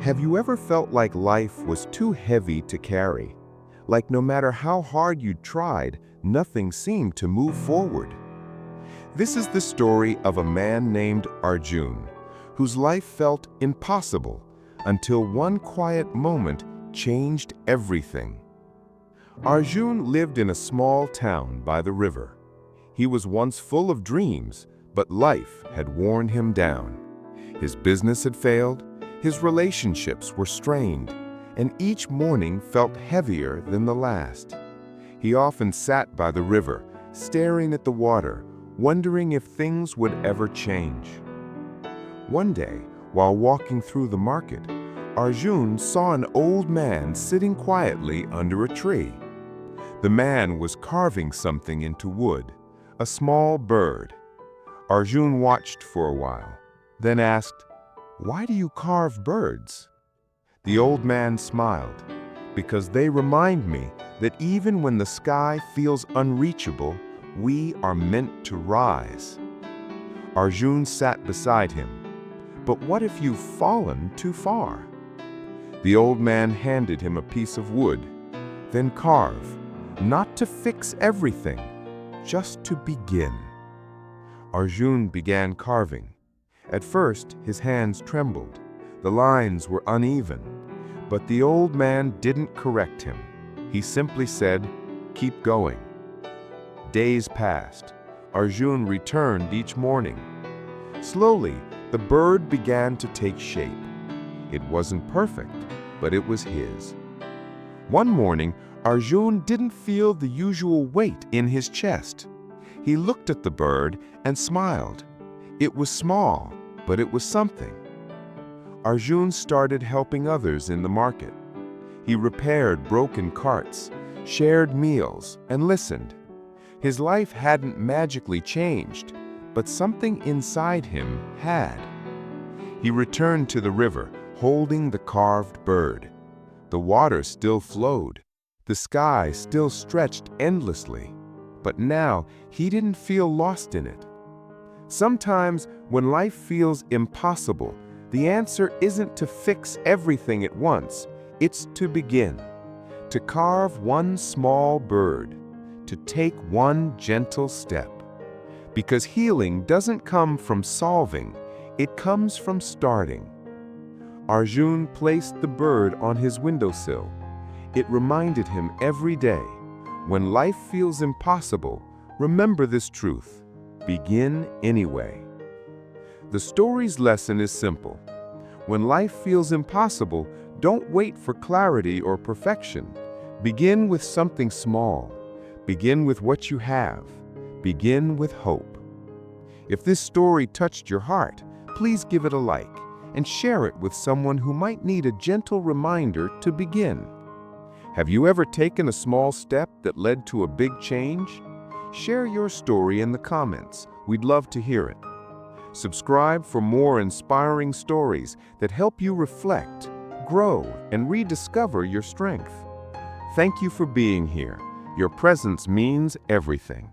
Have you ever felt like life was too heavy to carry? Like no matter how hard you tried, nothing seemed to move forward? This is the story of a man named Arjun, whose life felt impossible until one quiet moment changed everything. Arjun lived in a small town by the river. He was once full of dreams, but life had worn him down. His business had failed, his relationships were strained, and each morning felt heavier than the last. He often sat by the river, staring at the water, wondering if things would ever change. One day, while walking through the market, Arjun saw an old man sitting quietly under a tree. The man was carving something into wood, a small bird. Arjun watched for a while, then asked, "Why do you carve birds?" The old man smiled, "Because they remind me that even when the sky feels unreachable, we are meant to rise." Arjun sat beside him. "But what if you've fallen too far?" The old man handed him a piece of wood. "Then carve, not to fix everything, just to begin." Arjun began carving. At first, his hands trembled. The lines were uneven. But the old man didn't correct him. He simply said, "Keep going." Days passed. Arjun returned each morning. Slowly, the bird began to take shape. It wasn't perfect, but it was his. One morning, Arjun didn't feel the usual weight in his chest. He looked at the bird and smiled. It was small, but it was something. Arjun started helping others in the market. He repaired broken carts, shared meals, and listened. His life hadn't magically changed, but something inside him had. He returned to the river, holding the carved bird. The water still flowed. The sky still stretched endlessly. But now he didn't feel lost in it. Sometimes, when life feels impossible, the answer isn't to fix everything at once. It's to begin. To carve one small bird. To take one gentle step. Because healing doesn't come from solving, it comes from starting. Arjun placed the bird on his windowsill. It reminded him every day, when life feels impossible, remember this truth: begin anyway. The story's lesson is simple. When life feels impossible, don't wait for clarity or perfection. Begin with something small. Begin with what you have. Begin with hope. If this story touched your heart, please give it a like and share it with someone who might need a gentle reminder to begin. Have you ever taken a small step that led to a big change? Share your story in the comments. We'd love to hear it. Subscribe for more inspiring stories that help you reflect, grow, and rediscover your strength. Thank you for being here. Your presence means everything.